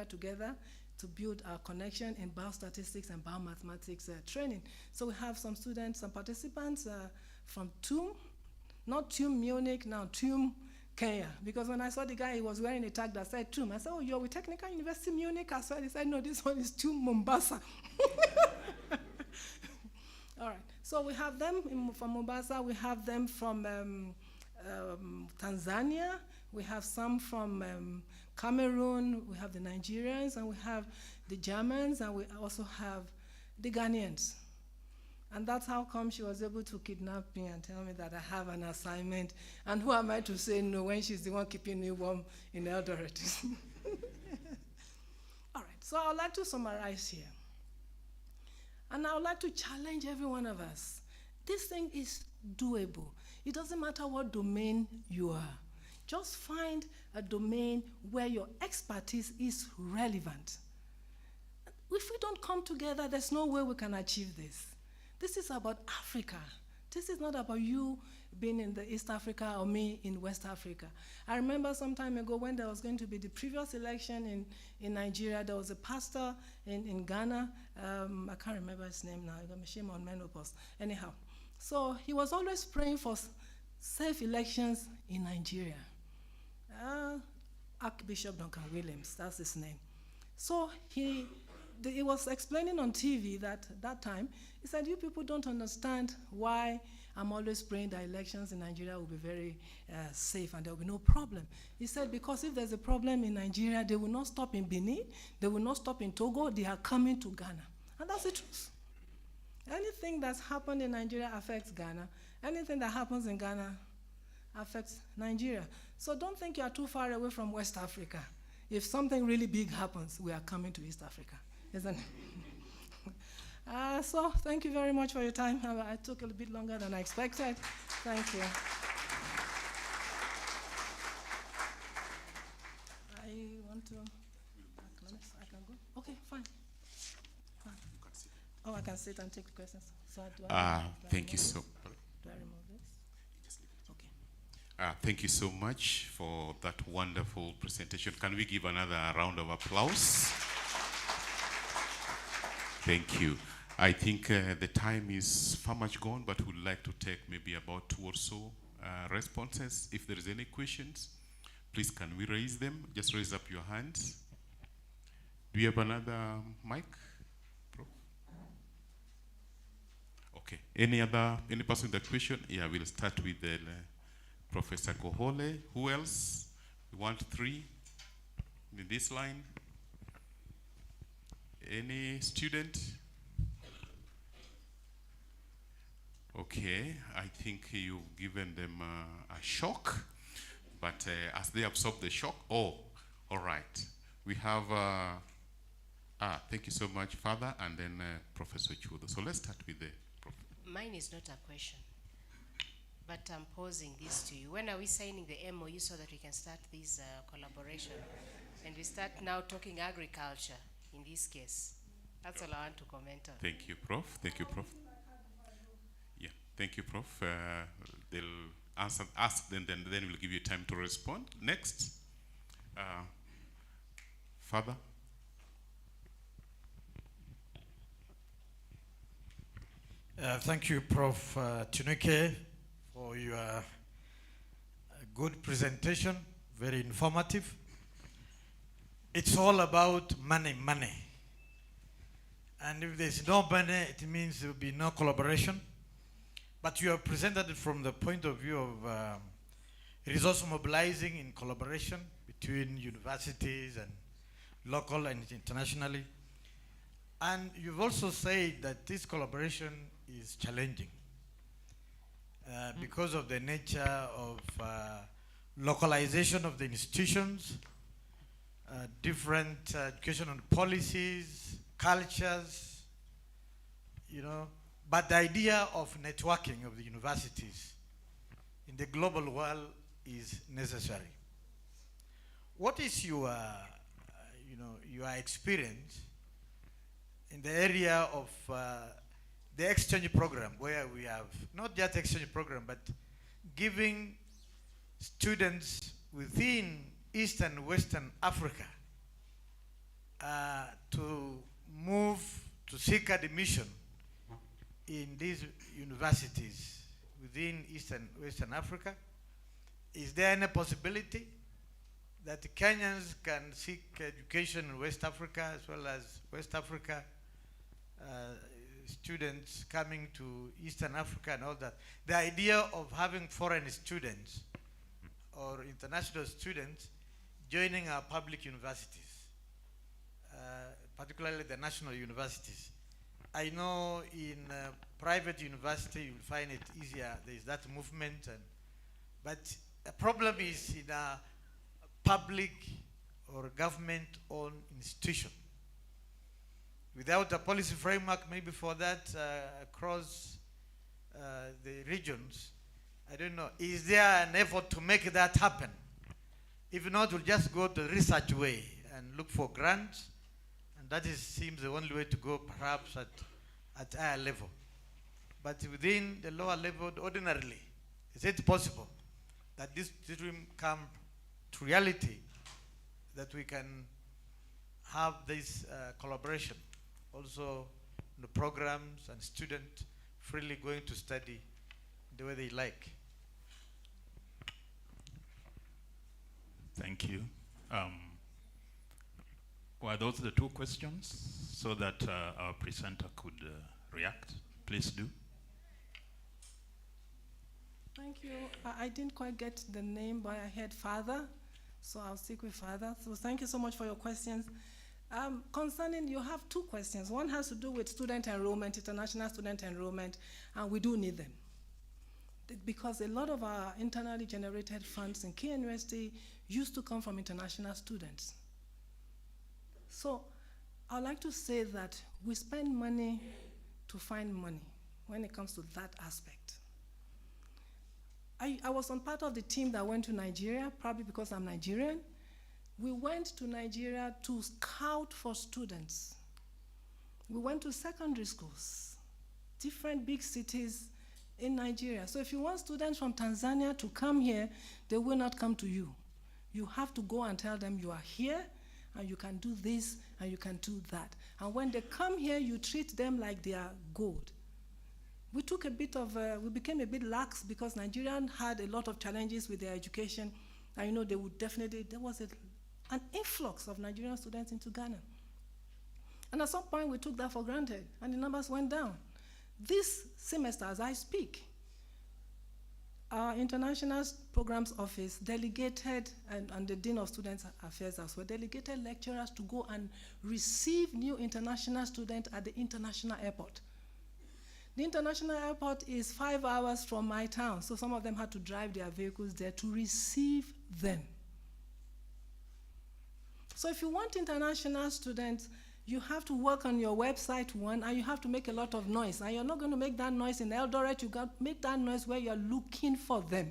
together to build our connection in biostatistics and biomathematics training. So we have some students, some participants from TUM, not TUM Munich, now TUM Kenya. Because when I saw the guy, he was wearing a tag that said TUM. I said, oh, you're with Technical University Munich as well? He said, no, this one is TUM Mombasa. All right, so we have them from Mombasa, we have them from Tanzania, we have some from Cameroon, we have the Nigerians, and we have the Germans, and we also have the Ghanaians. And that's how come she was able to kidnap me and tell me that I have an assignment. And who am I to say no when she's the one keeping me warm in Eldoret? All right, so I would like to summarize here. And I would like to challenge every one of us. This thing is doable. It doesn't matter what domain you are. Just find a domain where your expertise is relevant. If we don't come together, there's no way we can achieve this. This is about Africa. This is not about you being in the East Africa or me in West Africa. I remember some time ago when there was going to be the previous election in Nigeria, there was a pastor in Ghana. I can't remember his name now. I got my shame on menopause. Anyhow, so he was always praying for safe elections in Nigeria. Archbishop Duncan Williams, that's his name. So he was explaining on TV that time, he said, you people don't understand why I'm always praying that elections in Nigeria will be very safe and there will be no problem. He said, because if there's a problem in Nigeria, they will not stop in Benin, they will not stop in Togo, they are coming to Ghana. And that's the truth. Anything that's happened in Nigeria affects Ghana. Anything that happens in Ghana affects Nigeria. So don't think you are too far away from West Africa. If something really big happens, we are coming to East Africa, isn't it? So thank you very much for your time. I took a little bit longer than I expected. Thank you. I want to, I can go? Okay, fine. Oh, I can sit and take questions. So thank you so much. Do I remove this? Okay. Thank you so much for that wonderful presentation. Can we give another round of applause? Thank you. I think the time is far much gone, but we'd like to take maybe about 2 or so responses. If there is any questions, please can we raise them? Just raise up your hands. Do you have another mic? Okay. Any person with a question? Yeah, we'll start with Professor Kohole. Who else? We want 3 in this line. Any student? Okay, I think you've given them a shock, but as they absorb the shock, all right. We have, thank you so much, Father, and then Professor Chudo. So let's start with the Professor. Mine is not a question, but I'm posing this to you. When are we signing the MOU so that we can start this collaboration? And we start now talking agriculture in this case. That's all I want to comment on. Thank you, Prof. Thank you, Prof. Yeah, thank you, Prof. They'll ask them, then we'll give you time to respond. Next, Father. Thank you, Prof. Tunike, for your good presentation, very informative. It's all about money. And if there's no money, it means there will be no collaboration. But you have presented it from the point of view of resource mobilizing in collaboration between universities and local and internationally. And you've also said that this collaboration is challenging because of the nature of localization of the institutions, different educational policies, cultures, but the idea of networking of the universities in the global world is necessary. What is your experience in the area of the exchange program, where we have not just exchange program, but giving students within East and Western Africa seek admission in these universities within Eastern Western Africa? Is there any possibility that Kenyans can seek education in West Africa as well as West Africa students coming to Eastern Africa and all that? The idea of having foreign students or international students joining our public universities, particularly the national universities. I know in private university you'll find it easier. There's that movement, but the problem is in a public or government-owned institution. Without a policy framework, maybe for that across the regions, I don't know. Is there an effort to make that happen? If not, we'll just go the research way and look for grants, and that seems the only way to go, perhaps at higher level. But within the lower level, ordinarily, is it possible that this dream come to reality, that we can have this collaboration, also the programs and students freely going to study the way they like? Thank you. Were those the two questions so that our presenter could react? Please do. Thank you. I didn't quite get the name, but I heard father, so I'll stick with father. So thank you so much for your questions. Concerning, you have two questions. One has to do with student enrollment, international student enrollment, and we do need them. Because a lot of our internally generated funds in Kenya University used to come from international students. So I'd like to say that we spend money to find money when it comes to that aspect. I was on part of the team that went to Nigeria, probably because I'm Nigerian. We went to Nigeria to scout for students. We went to secondary schools, different big cities in Nigeria. So if you want students from Tanzania to come here, they will not come to you. You have to go and tell them you are here, and you can do this, and you can do that. And when they come here, you treat them like they are gold. We took a bit of, we became a bit lax because Nigerians had a lot of challenges with their education. And you know, they would definitely, there was an influx of Nigerian students into Ghana. And at some point, we took that for granted, and the numbers went down. This semester, as I speak, our International Programs Office delegated, and the Dean of Students Affairs as well, delegated lecturers to go and receive new international students at the international airport. The international airport is 5 hours from my town, so some of them had to drive their vehicles there to receive them. So if you want international students, you have to work on your website, one, and you have to make a lot of noise. And you're not going to make that noise in Eldoret. You got to make that noise where you're looking for them.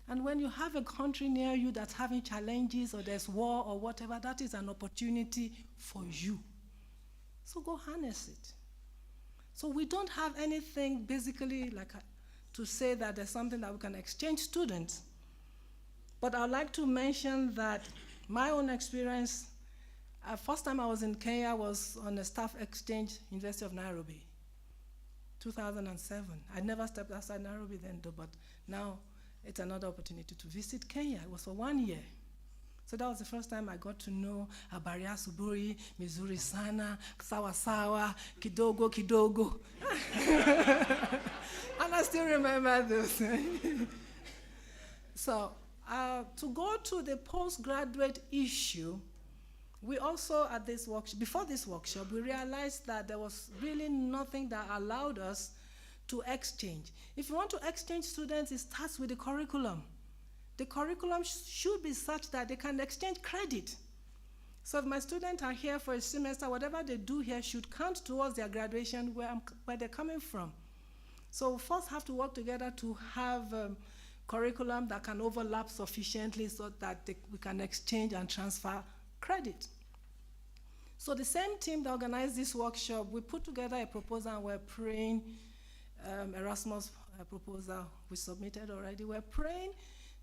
And when you have a country near you that's having challenges, or there's war or whatever, that is an opportunity for you. So go harness it. So we don't have anything basically like to say that there's something that we can exchange students. But I'd like to mention that my own experience, first time I was in Kenya was on a staff exchange, University of Nairobi, 2007. I never stepped outside Nairobi then though, but now it's another opportunity to visit Kenya. It was for 1 year. So that was the first time I got to know Abaria Suburi, Mizuri Sana, Sawa Sawa, Kidogo Kidogo. And I still remember those. So to go to the postgraduate issue, we also at this workshop, before this workshop, we realized that there was really nothing that allowed us to exchange. If you want to exchange students, it starts with the curriculum. The curriculum should be such that they can exchange credit. So if my students are here for a semester, whatever they do here should count towards their graduation where they're coming from. So we first have to work together to have curriculum that can overlap sufficiently so that we can exchange and transfer credit. So the same team that organized this workshop, we put together a proposal and we're praying, Erasmus proposal we submitted already. We're praying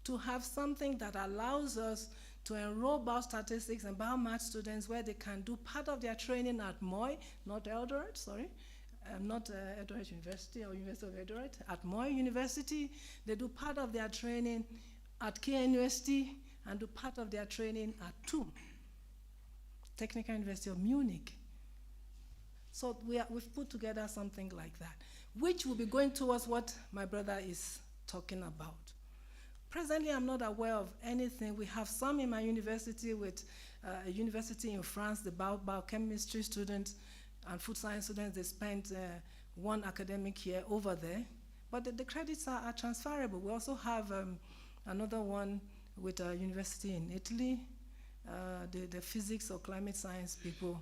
to have something that allows us to enroll biostatistics and biomath students where they can do part of their training at MOI, not Eldoret, sorry, not Eldoret University or University of Eldoret, at MOI University. They do part of their training at KNUST and do part of their training at TUM, Technical University of Munich. So we've put together something like that, which will be going towards what my brother is talking about. Presently, I'm not aware of anything. We have some in my university with a university in France, the biochemistry students and food science students, they spent one academic year over there. But the credits are transferable. We also have another one with a university in Italy, the physics or climate science people.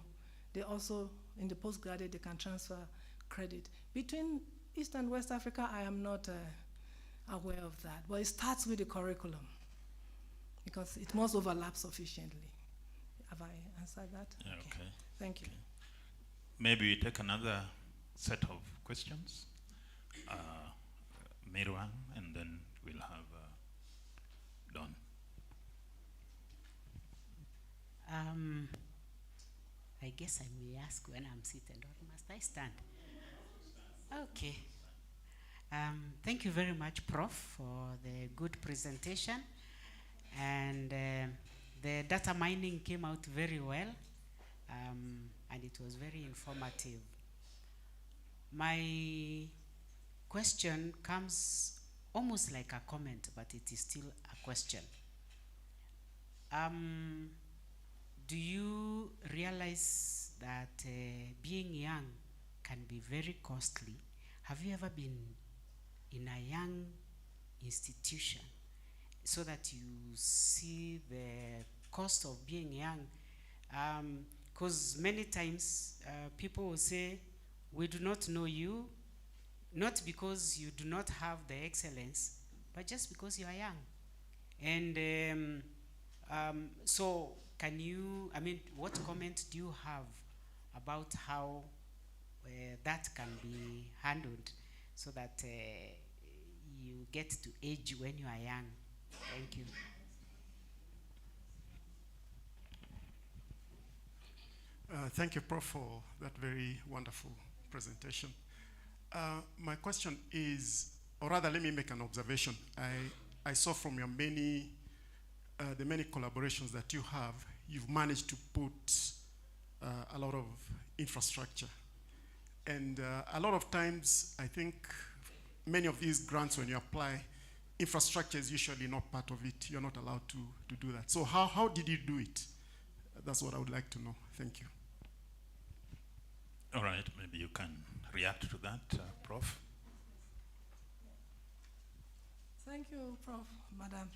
They also, in the postgraduate, they can transfer credit. Between East and West Africa, I am not aware of that. But it starts with the curriculum because it must overlap sufficiently. Have I answered that? Yeah, okay. Thank you. Okay. Maybe we take another set of questions. Mirwan, and then we'll have Don. I guess I may ask when I'm seated, or must I stand? Okay. Thank you very much, Prof, for the good presentation. And the data mining came out very well, and it was very informative. My question comes almost like a comment, but it is still a question. Do you realize that being young can be very costly? Have you ever been in a young institution so that you see the cost of being young? Because many times people will say, we do not know you, not because you do not have the excellence, but just because you are young. And so can you, what comment do you have about how that can be handled so that you get to age when you are young? Thank you. Thank you, Prof, for that very wonderful presentation. My question is, or rather, let me make an observation. I saw from your the many collaborations that you have, you've managed to put a lot of infrastructure. And a lot of times, I think many of these grants, when you apply, infrastructure is usually not part of it. You're not allowed to do that. So how did you do it? That's what I would like to know. Thank you. All right, maybe you can react to that, Prof. Thank you, Prof, Madam.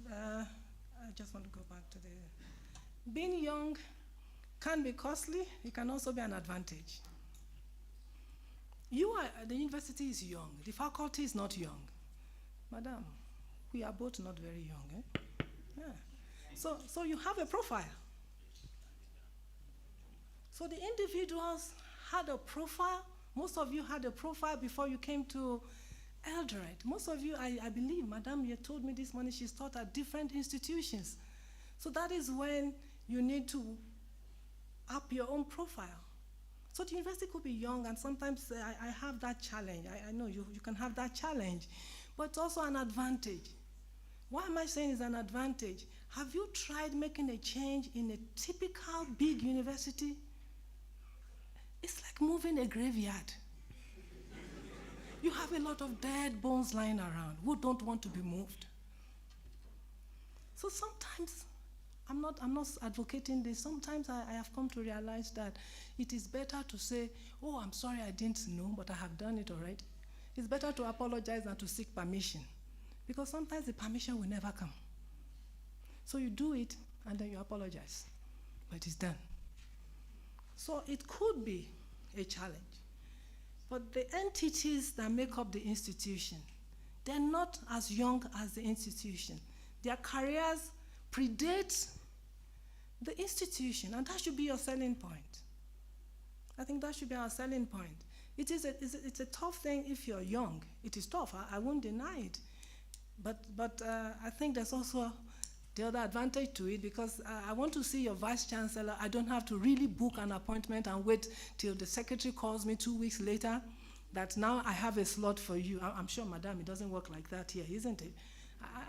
I just want to go back to being young can be costly. It can also be an advantage. The university is young. The faculty is not young. Madam, we are both not very young. Yeah. So you have a profile. So the individuals had a profile. Most of you had a profile before you came to Eldoret. Most of you, I believe, Madam, you told me this morning she's taught at different institutions. So that is when you need to up your own profile. So the university could be young, and sometimes I have that challenge. I know you can have that challenge, but it's also an advantage. Why am I saying it's an advantage? Have you tried making a change in a typical big university? It's like moving a graveyard. You have a lot of dead bones lying around who don't want to be moved. So sometimes, I'm not advocating this. Sometimes I have come to realize that it is better to say, oh, I'm sorry I didn't know, but I have done it already. It's better to apologize than to seek permission, because sometimes the permission will never come. So you do it, and then you apologize, but it's done. So it could be a challenge. But the entities that make up the institution, they're not as young as the institution. Their careers predate the institution, and that should be your selling point. I think that should be our selling point. It's a tough thing if you're young. It is tough, I won't deny it. But I think there's also The other advantage to it, because I want to see your vice chancellor, I don't have to really book an appointment and wait till the secretary calls me 2 weeks later that now I have a slot for you. I'm sure, madam, it doesn't work like that here, isn't it?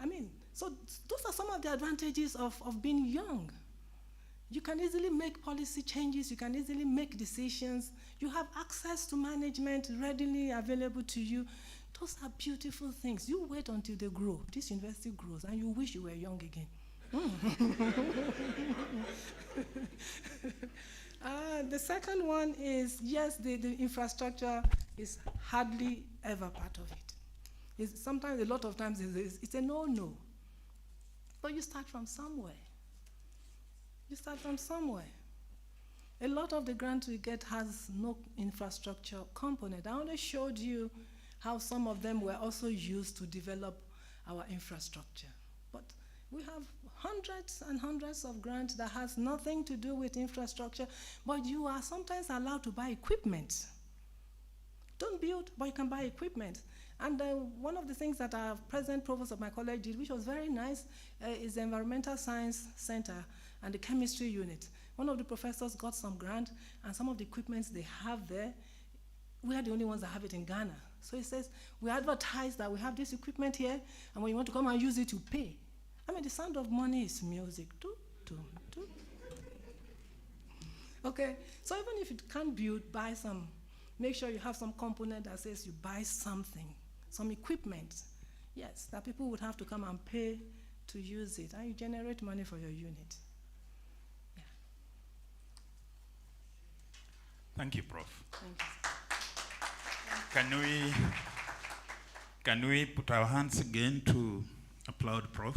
I mean, so those are some of the advantages of being young. You can easily make policy changes, you can easily make decisions, you have access to management readily available to you. Those are beautiful things. You wait until they grow, this university grows, and you wish you were young again. The second one is, yes, the infrastructure is hardly ever part of it. Sometimes, a lot of times, it's a no-no. But you start from somewhere. You start from somewhere. A lot of the grants we get has no infrastructure component. I only showed you how some of them were also used to develop our infrastructure. But we have hundreds and hundreds of grants that has nothing to do with infrastructure, but you are sometimes allowed to buy equipment. Don't build, but you can buy equipment. And one of the things that our present provost of my college did, which was very nice, is the Environmental Science Center and the chemistry unit. One of the professors got some grant, and some of the equipments they have there, we are the only ones that have it in Ghana. So he says, we advertise that we have this equipment here, and when you want to come and use it, you pay. I mean, the sound of money is music. Do, do, do. Okay, so even if you can't build, buy some. Make sure you have some component that says you buy something, some equipment. Yes, that people would have to come and pay to use it, and you generate money for your unit. Yeah. Thank you, Prof. Thank you. Can we put our hands again to applaud Prof?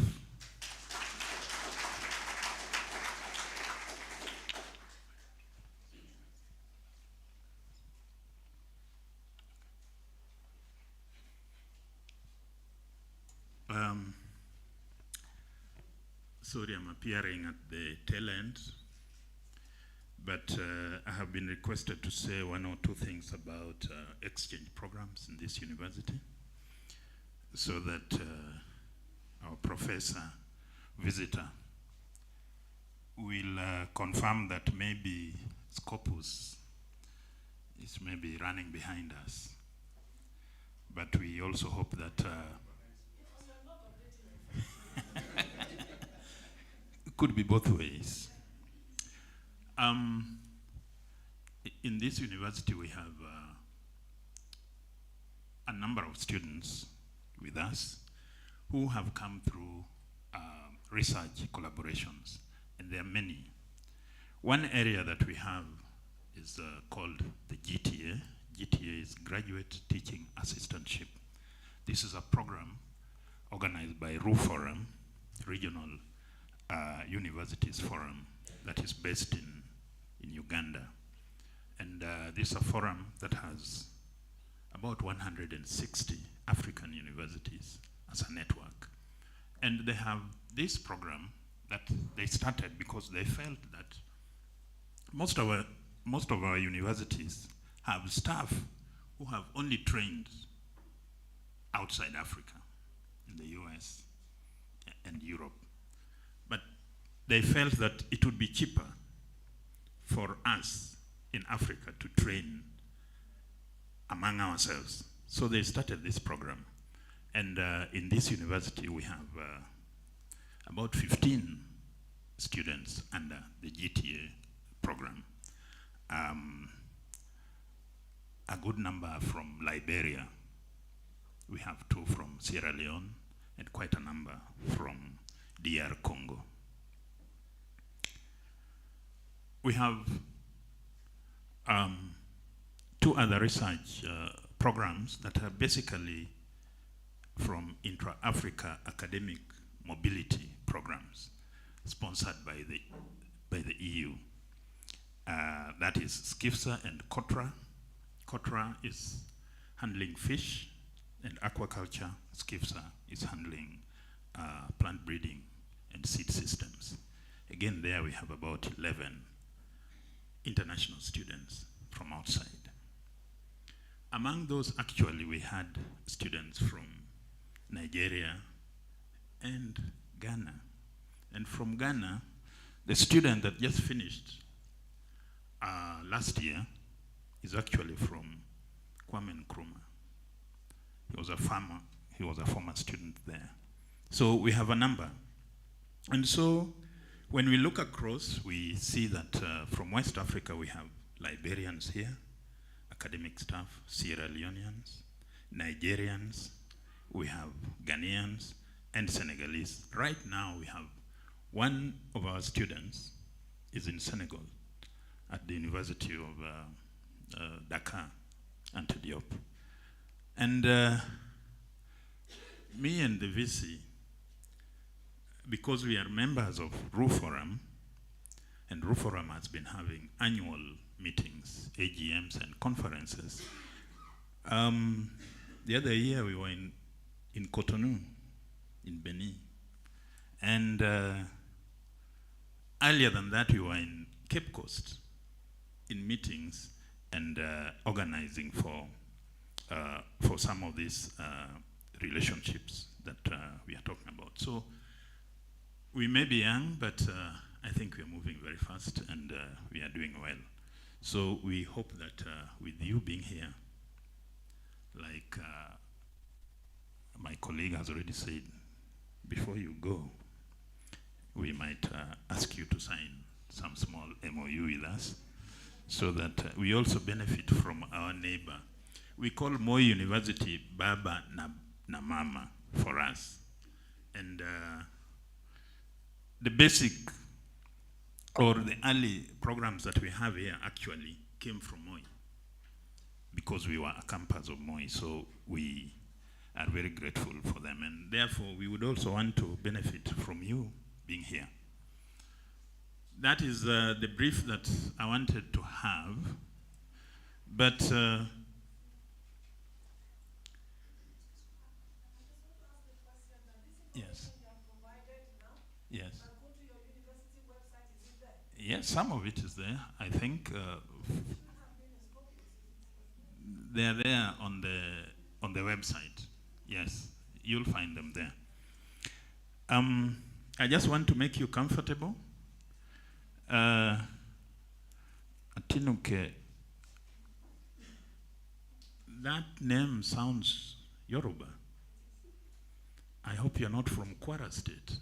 Sorry, I'm appearing at the tail end, but I have been requested to say one or two things about exchange programs in this university, so that our professor visitor will confirm that maybe Scopus is maybe running behind us. But we also hope that it could be both ways. In this university, we have a number of students with us who have come through research collaborations, and there are many. One area that we have is called the GTA. GTA is Graduate Teaching Assistantship. This is a program organized by RU Forum, Regional Universities Forum, that is based in Uganda. And this is a forum that has about 160 African universities as a network. And they have this program that they started because they felt that most of our universities have staff who have only trained outside Africa, in the US and Europe. But they felt that it would be cheaper for us in Africa to train among ourselves. So they started this program. And in this university, we have about 15 students under the GTA program. A good number from Liberia. We have 2 from Sierra Leone, and quite a number from DR Congo. We have 2 other research programs that are basically from intra-Africa academic mobility programs sponsored by the EU. That is SCIFSA and COTRA. COTRA is handling fish and aquaculture. SCIFSA is handling plant breeding and seed systems. Again, there we have about 11 international students from outside. Among those, actually, we had students from Nigeria and Ghana. And from Ghana, the student that just finished last year is actually from Kwame Nkrumah. He was a farmer. He was a former student there. So we have a number. And so when we look across, we see that from West Africa, we have Liberians here, academic staff, Sierra Leoneans, Nigerians, we have Ghanaians, and Senegalese. Right now, we have one of our students is in Senegal at the University of Dakar, Anta Diop. And me and the VC, because we are members of RU Forum, and RU Forum has been having annual meetings, AGMs and conferences. The other year we were in Cotonou, in Benin. And earlier than that we were in Cape Coast in meetings and organizing for some of these relationships that we are talking about. So we may be young, but I think we are moving very fast and we are doing well. So we hope that with you being here, like my colleague has already said, before you go, we might ask you to sign some small MOU with us so that we also benefit from our neighbor. We call Moi University Baba na Mama for us. And the basic or the early programs that we have here actually came from Moi because we were a campus of Moi, so we are very grateful for them. And therefore, we would also want to benefit from you being here. That is the brief that I wanted to have. But yes. Yes. Yes, some of it is there. I think they are there on the website. Yes, you'll find them there. I just want to make you comfortable. Atinuke, that name sounds Yoruba. I hope you're not from Kwara State.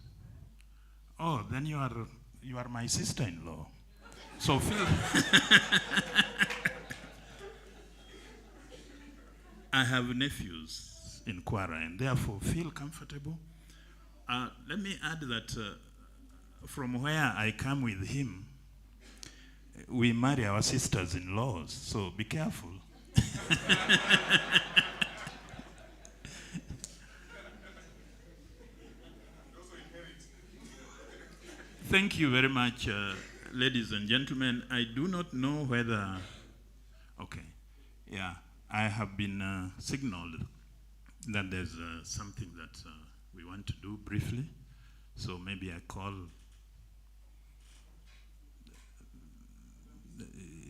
Oh, then you are my sister-in-law. So feel I have nephews in Kwara, and therefore feel comfortable. Let me add that from where I come with him, we marry our sisters-in-laws, so be careful. Thank you very much, ladies and gentlemen. I do not know whether, okay, yeah, I have been signaled that there's something that we want to do briefly. So maybe I call,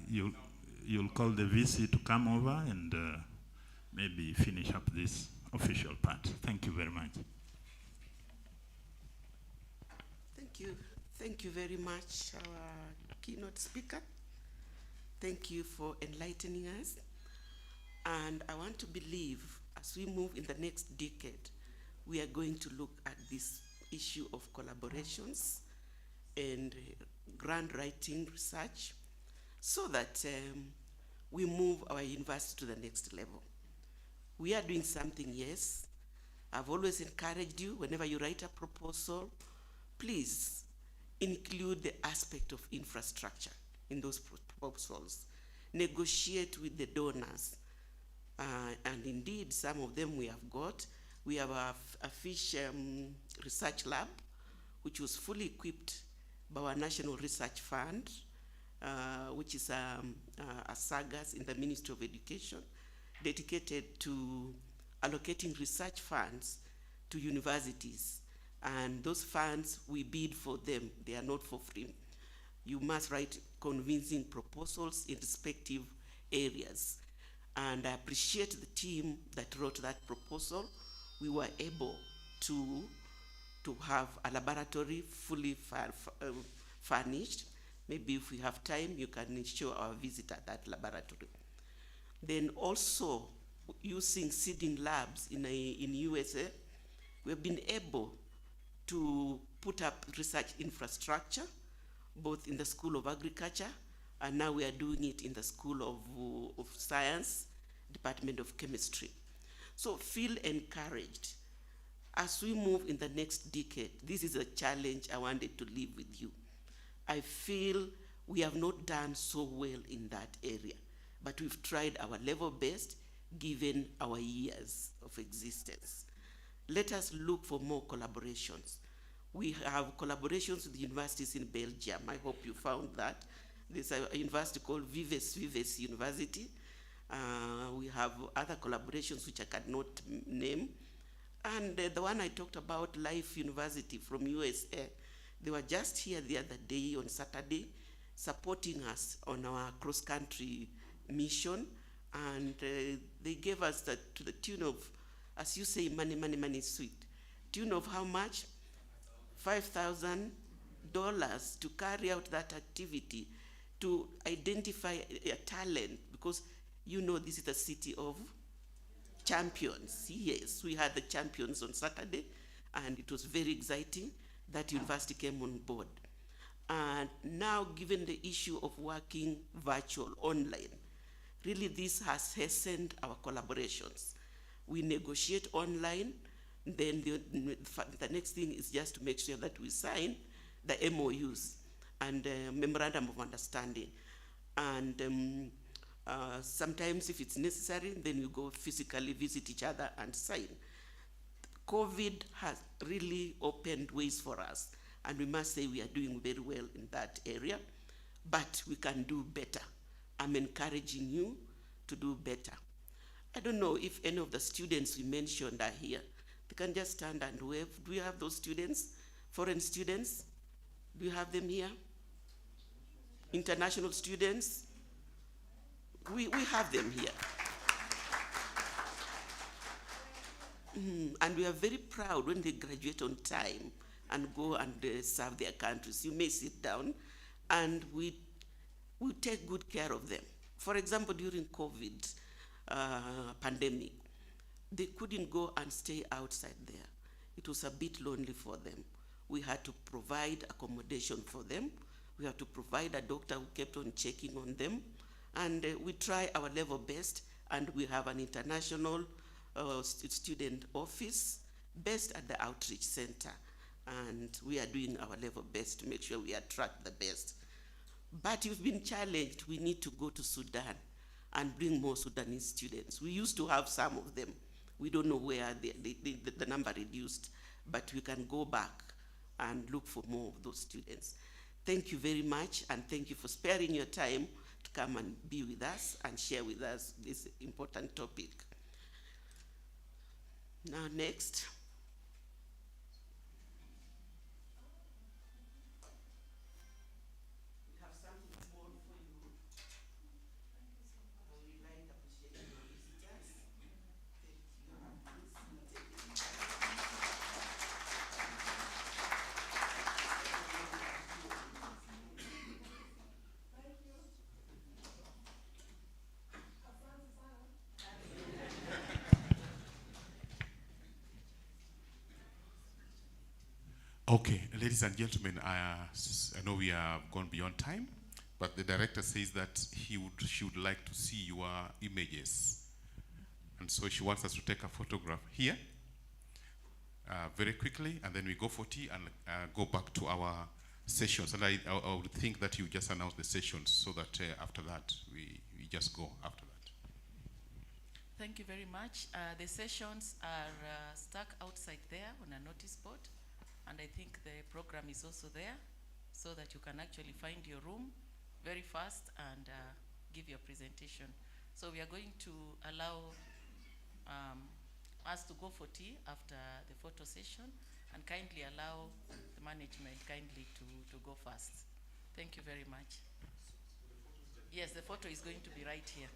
you'll call the VC to come over and maybe finish up this official part. Thank you very much. Thank you. Thank you very much, our keynote speaker. Thank you for enlightening us. And I want to believe as we move in the next decade, we are going to look at this issue of collaborations and grant writing research so that we move our university to the next level. We are doing something, yes. I've always encouraged you, whenever you write a proposal, please include the aspect of infrastructure in those proposals. Negotiate with the donors. And indeed, some of them we have got. We have a fish research lab, which was fully equipped by our National Research Fund, which is a SAGAS in the Ministry of Education, dedicated to allocating research funds to universities. And those funds, we bid for them. They are not for free. You must write convincing proposals in respective areas. And I appreciate the team that wrote that proposal. We were able to to have a laboratory fully furnished. Maybe if we have time, you can show our visitor that laboratory. Then also using seeding labs in USA, we've been able to put up research infrastructure, both in the School of Agriculture, and now we are doing it in the School of Science, Department of Chemistry. So feel encouraged. As we move in the next decade, this is a challenge I wanted to leave with you. I feel we have not done so well in that area, but we've tried our level best given our years of existence. Let us look for more collaborations. We have collaborations with universities in Belgium. I hope you found that. There's a university called Vives University. We have other collaborations which I cannot name. And the one I talked about, Life University from USA, they were just here the other day on Saturday, supporting us on our cross-country mission. And they gave us to the tune of, as you say, money, sweet. Tune of how much? $5,000 to carry out that activity, to identify a talent, because you know this is the city of champions. Yes, we had the champions on Saturday, and it was very exciting that university came on board. And now, given the issue of working virtual, online, really this has hastened our collaborations. We negotiate online, then the next thing is just to make sure that we sign the MOUs and Memorandum of Understanding. And sometimes if it's necessary, then we go physically visit each other and sign. COVID has really opened ways for us, and we must say we are doing very well in that area, but we can do better. I'm encouraging you to do better. I don't know if any of the students we mentioned are here. They can just stand and wave. Do you have those students? Foreign students? Do you have them here? International students? We have them here. And we are very proud when they graduate on time and go and serve their countries. You may sit down, and we take good care of them. For example, during COVID pandemic, they couldn't go and stay outside there. It was a bit lonely for them. We had to provide accommodation for them. We had to provide a doctor who kept on checking on them. And we try our level best, and we have an international student office based at the outreach center. And we are doing our level best to make sure we attract the best. But you've been challenged. We need to go to Sudan and bring more Sudanese students. We used to have some of them. We don't know where the number reduced, but we can go back and look for more of those students. Thank you very much, and thank you for sparing your time to come and be with us and share with us this important topic. Now, next. We have something small for you. I would like to appreciate your visitors. Okay, ladies and gentlemen, I know we have gone beyond time, but the director says that she would like to see your images. And so she wants us to take a photograph here very quickly, and then we go for tea and go back to our sessions. And I would think that you just announce the sessions so that after that, we just go after that. Thank you very much. The sessions are stuck outside there on a notice board. And I think the program is also there so that you can actually find your room very fast and give your presentation. So we are going to allow us to go for tea after the photo session, and kindly allow the management to go fast. Thank you very much. Yes, the photo is going to be right here.